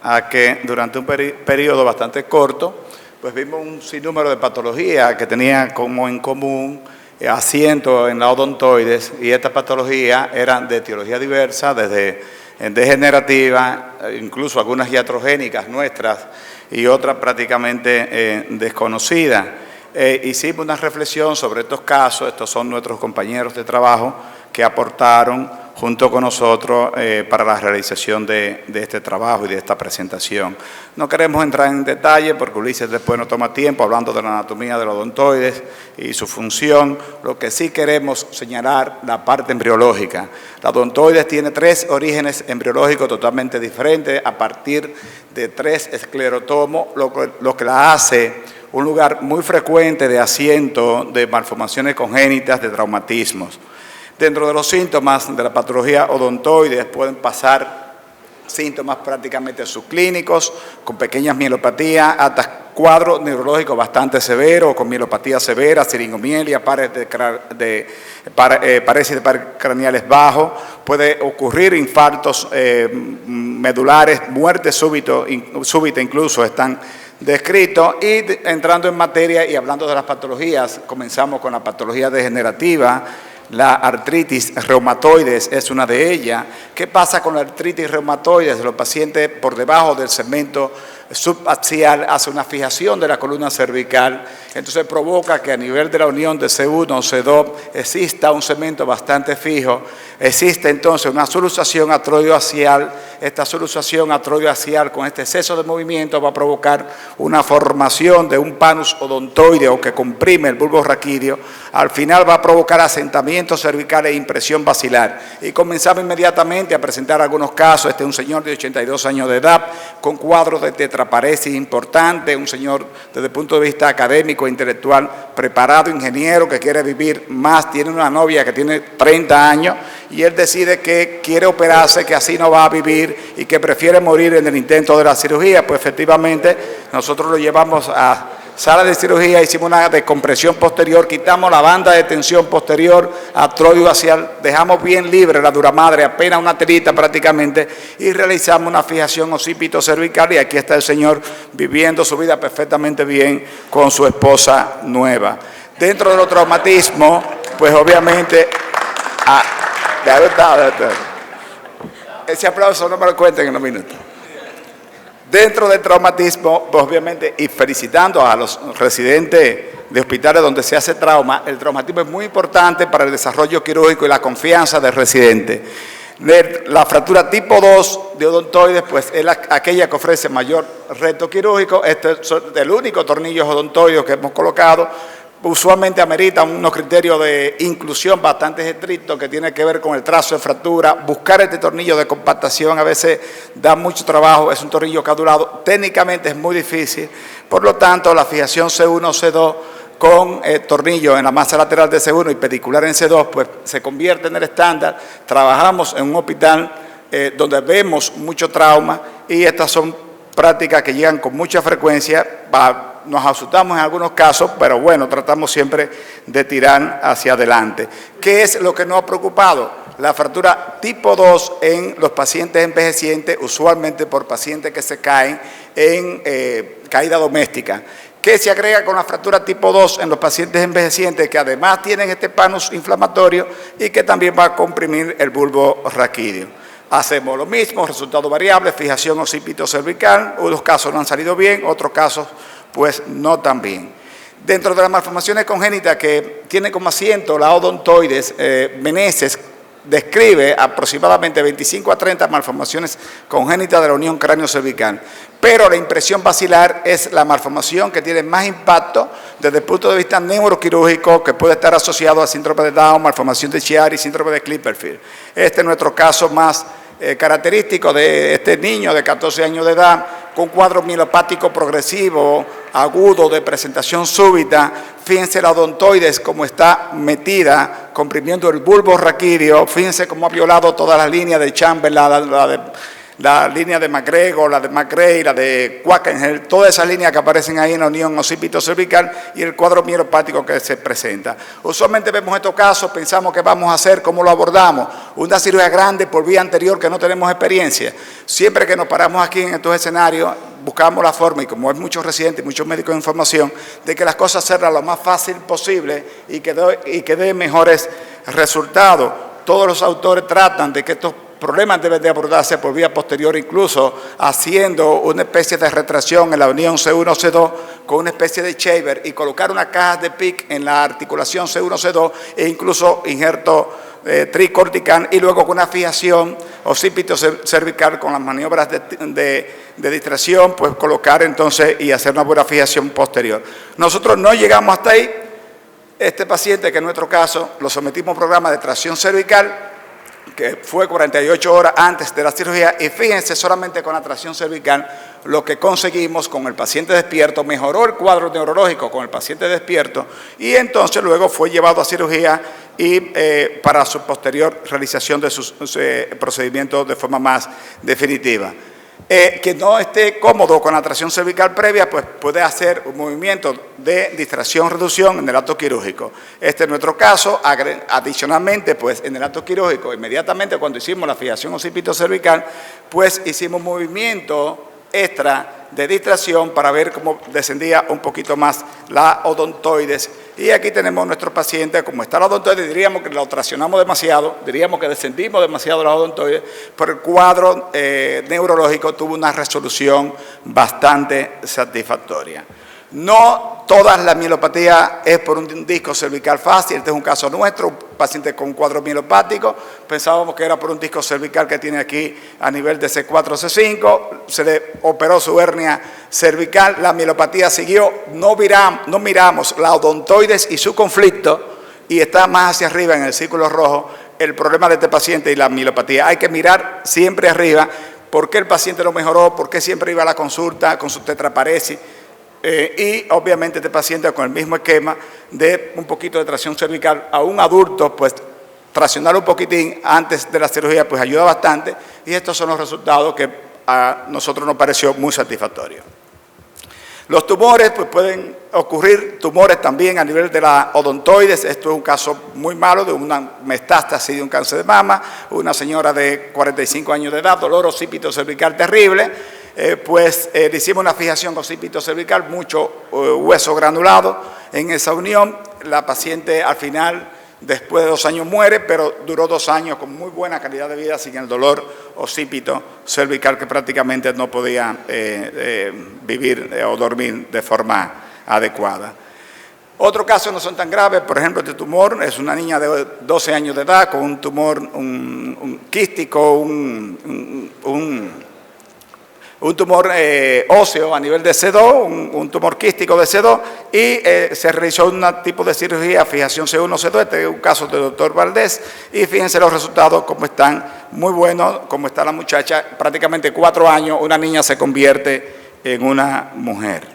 a que durante un periodo bastante corto, pues vimos un sinnúmero de patologías que tenían como en común asiento en la odontoides, y estas patologías eran de etiología diversa, desde degenerativa, incluso algunas iatrogénicas nuestras y otras prácticamente desconocidas. Hicimos una reflexión sobre estos casos. Estos son nuestros compañeros de trabajo que aportaron junto con nosotros para la realización de este trabajo y de esta presentación. No queremos entrar en detalle porque Ulises después no toma tiempo hablando de la anatomía de los odontoides y su función. Lo que sí queremos señalar la parte embriológica. La odontoides tiene 3 orígenes embriológicos totalmente diferentes a partir de 3 esclerotomos, lo que la hace un lugar muy frecuente de asiento de malformaciones congénitas, de traumatismos. Dentro de los síntomas de la patología odontoides pueden pasar síntomas prácticamente subclínicos, con pequeñas mielopatías, hasta cuadros neurológicos bastante severos, con mielopatía severa, siringomielia, pares craneales bajos. Puede ocurrir infartos medulares, muerte súbita incluso están descritos. Y entrando en materia y hablando de las patologías, comenzamos con la patología degenerativa. La artritis reumatoides es una de ellas. ¿Qué pasa con la artritis reumatoides? Los pacientes por debajo del segmento subaxial hace una fijación de la columna cervical, entonces provoca que a nivel de la unión de C1 o C2 exista un segmento bastante fijo. Existe entonces una subluxación atrioaxial. Esta subluxación atrioaxial con este exceso de movimiento va a provocar una formación de un panus odontoideo que comprime el bulbo raquídeo. Al final va a provocar asentamiento cervical e impresión basilar. Y comenzamos inmediatamente a presentar algunos casos. Este es un señor de 82 años de edad con cuadros de tetraparesis importante, un señor desde el punto de vista académico e intelectual preparado, ingeniero, que quiere vivir más, tiene una novia que tiene 30 años y él decide que quiere operarse, que así no va a vivir y que prefiere morir en el intento de la cirugía. Pues efectivamente nosotros lo llevamos a sala de cirugía, hicimos una descompresión posterior, quitamos la banda de tensión posterior atrioaxial, dejamos bien libre la dura madre, apenas una telita prácticamente, y realizamos una fijación occipito cervical, y aquí está el señor viviendo su vida perfectamente bien con su esposa nueva. Dentro de los traumatismos, pues obviamente, ese aplauso no me lo cuenten en 1 minuto. Dentro del traumatismo, pues obviamente, y felicitando a los residentes de hospitales donde se hace trauma, el traumatismo es muy importante para el desarrollo quirúrgico y la confianza del residente. La fractura tipo 2 de odontoides, pues es aquella que ofrece mayor reto quirúrgico. Este es el único tornillo odontoideo que hemos colocado. Usualmente amerita unos criterios de inclusión bastante estrictos que tiene que ver con el trazo de fractura. Buscar este tornillo de compactación a veces da mucho trabajo, es un tornillo cadulado, técnicamente es muy difícil. Por lo tanto, la fijación C1 o C2 con tornillo en la masa lateral de C1 y pedicular en C2, pues se convierte en el estándar. Trabajamos en un hospital donde vemos mucho trauma y estas son prácticas que llegan con mucha frecuencia. Nos asustamos en algunos casos, pero bueno, tratamos siempre de tirar hacia adelante. ¿Qué es lo que nos ha preocupado? La fractura tipo 2 en los pacientes envejecientes, usualmente por pacientes que se caen en caída doméstica. ¿Qué se agrega con la fractura tipo 2 en los pacientes envejecientes? Que además tienen este panus inflamatorio y que también va a comprimir el bulbo raquídeo. Hacemos lo mismo, resultado variable, fijación occipito cervical. Unos casos no han salido bien, otros casos pues no tan bien. Dentro de las malformaciones congénitas que tiene como asiento la odontoides, Meneses describe aproximadamente 25 a 30 malformaciones congénitas de la unión cráneo-cervical. Pero la impresión basilar es la malformación que tiene más impacto desde el punto de vista neuroquirúrgico, que puede estar asociado a síndrome de Down, malformación de Chiari y síndrome de Klippel-Feil. Este es nuestro caso más característico de este niño de 14 años de edad, con cuadro mielopático progresivo, agudo, de presentación súbita. Fíjense la odontoides como está metida, comprimiendo el bulbo raquídeo. Fíjense cómo ha violado todas las líneas de Chamberlain, la línea de McGregor, la de McRae, la de Quackenhel, todas esas líneas que aparecen ahí en la unión occipito-cervical y el cuadro mielopático que se presenta. Usualmente vemos estos casos, pensamos qué vamos a hacer, cómo lo abordamos. Una cirugía grande por vía anterior que no tenemos experiencia. Siempre que nos paramos aquí en estos escenarios, buscamos la forma, y como hay muchos residentes y muchos médicos de información, de que las cosas sean lo más fácil posible y que dé mejores resultados. Todos los autores tratan de que estos problemas deben de abordarse por vía posterior, incluso haciendo una especie de retracción en la unión C1-C2 con una especie de shaver y colocar una caja de PIC en la articulación C1-C2 e incluso injerto tricortical y luego con una fijación occipito-cervical con las maniobras de distracción, pues colocar entonces y hacer una buena fijación posterior. Nosotros no llegamos hasta ahí. Este paciente, que en nuestro caso lo sometimos a un programa de tracción cervical, que fue 48 horas antes de la cirugía, y fíjense, solamente con la tracción cervical, lo que conseguimos con el paciente despierto, mejoró el cuadro neurológico con el paciente despierto, y entonces luego fue llevado a cirugía y para su posterior realización de sus procedimientos de forma más definitiva. Que no esté cómodo con la tracción cervical previa, pues puede hacer un movimiento de distracción-reducción en el acto quirúrgico. Este es nuestro caso. Adicionalmente, pues en el acto quirúrgico, inmediatamente cuando hicimos la fijación occipito-cervical, pues hicimos un movimiento extra de distracción para ver cómo descendía un poquito más la odontoides. Y aquí tenemos nuestro paciente, como está la odontoides, diríamos que lo traccionamos demasiado, diríamos que descendimos demasiado la odontoides, pero el cuadro neurológico tuvo una resolución bastante satisfactoria. No todas las mielopatías es por un disco cervical fácil. Este es un caso nuestro, un paciente con cuadro mielopático. Pensábamos que era por un disco cervical que tiene aquí a nivel de C4, C5. Se le operó su hernia cervical, la mielopatía siguió. No miramos la odontoides y su conflicto, y está más hacia arriba en el círculo rojo el problema de este paciente y la mielopatía. Hay que mirar siempre arriba. ¿Por qué el paciente no mejoró? ¿Por qué siempre iba a la consulta con su tetraparesis? Y obviamente este paciente con el mismo esquema de un poquito de tracción cervical a un adulto, pues traccionar un poquitín antes de la cirugía pues ayuda bastante, y estos son los resultados que a nosotros nos pareció muy satisfactorios. Los tumores, pues pueden ocurrir tumores también a nivel de la odontoides. Esto es un caso muy malo de una metástasis de un cáncer de mama, una señora de 45 años de edad, dolor occipito-cervical terrible. Le hicimos una fijación occipito-cervical, mucho hueso granulado en esa unión. La paciente al final, después de 2 años, muere, pero duró 2 años con muy buena calidad de vida, sin el dolor occipito-cervical que prácticamente no podía vivir o dormir de forma adecuada. Otros casos no son tan graves. Por ejemplo, este tumor es una niña de 12 años de edad con un tumor quístico, un tumor óseo a nivel de C2, un tumor quístico de C2, y se realizó un tipo de cirugía, fijación C1-C2, este es un caso del doctor Valdés, y fíjense los resultados como están, muy buenos, como está la muchacha, prácticamente 4 años, una niña se convierte en una mujer.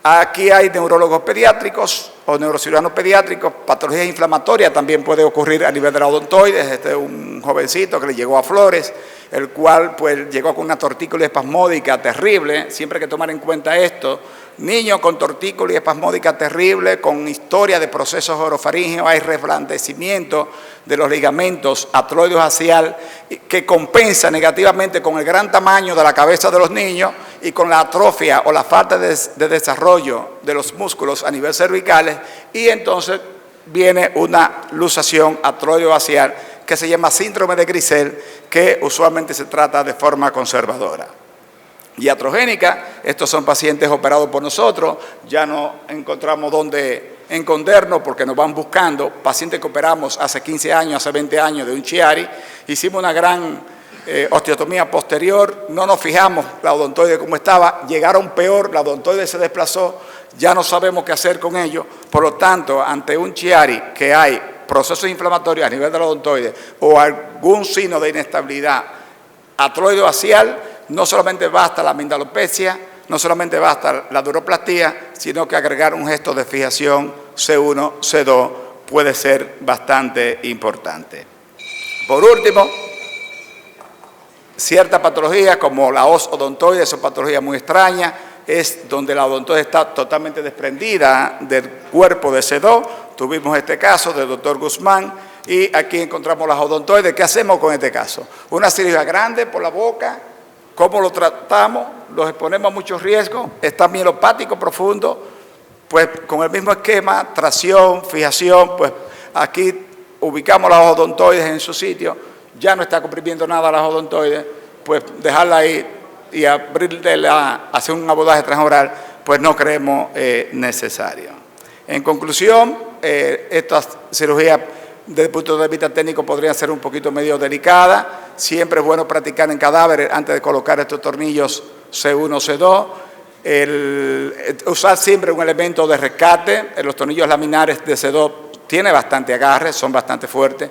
Aquí hay neurólogos pediátricos o neurocirujanos pediátricos. Patologías inflamatorias también puede ocurrir a nivel de la odontoides. Este es un jovencito que le llegó a Flores, el cual pues llegó con una tortícolis espasmódica terrible. Siempre hay que tomar en cuenta esto. Niños con tortícolis espasmódica terrible, con historia de procesos orofaringeos, hay reblandecimiento de los ligamentos atroideofacial que compensa negativamente con el gran tamaño de la cabeza de los niños y con la atrofia o la falta de desarrollo de los músculos a nivel cervicales, y entonces viene una luxación atroideofacial que se llama síndrome de Grisel, que usualmente se trata de forma conservadora. Iatrogénica, estos son pacientes operados por nosotros, ya no encontramos dónde escondernos porque nos van buscando. Pacientes que operamos hace 15 años, hace 20 años de un Chiari, hicimos una gran osteotomía posterior, no nos fijamos la odontoide como estaba, llegaron peor, la odontoide se desplazó, ya no sabemos qué hacer con ello. Por lo tanto, ante un Chiari que hay procesos inflamatorios a nivel de la odontoide o algún signo de inestabilidad atroideofacial, no solamente basta la amigdalopecia, no solamente basta la duroplastía, sino que agregar un gesto de fijación C1, C2 puede ser bastante importante. Por último, ciertas patologías como la hoz odontoide, son patologías muy extrañas, es donde la odontoide está totalmente desprendida del cuerpo de C2. Tuvimos este caso del doctor Guzmán y aquí encontramos las odontoides. ¿Qué hacemos con este caso? Una cirugía grande por la boca. ¿Cómo lo tratamos? Los exponemos a muchos riesgos. Está mielopático profundo, pues con el mismo esquema, tracción, fijación, pues aquí ubicamos las odontoides en su sitio. Ya no está comprimiendo nada las odontoides, pues dejarla ahí y hacer un abordaje transoral, pues no creemos necesario. En conclusión, estas cirugías desde el punto de vista técnico podrían ser un poquito medio delicadas. Siempre es bueno practicar en cadáveres antes de colocar estos tornillos C1, C2. Usar siempre un elemento de rescate. Los tornillos laminares de C2 tienen bastante agarre, son bastante fuertes.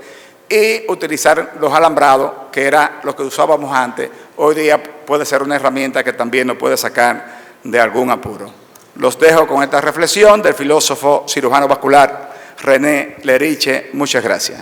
Y utilizar los alambrados, que era lo que usábamos antes. Hoy día puede ser una herramienta que también nos puede sacar de algún apuro. Los dejo con esta reflexión del filósofo cirujano vascular René Leriche. Muchas gracias.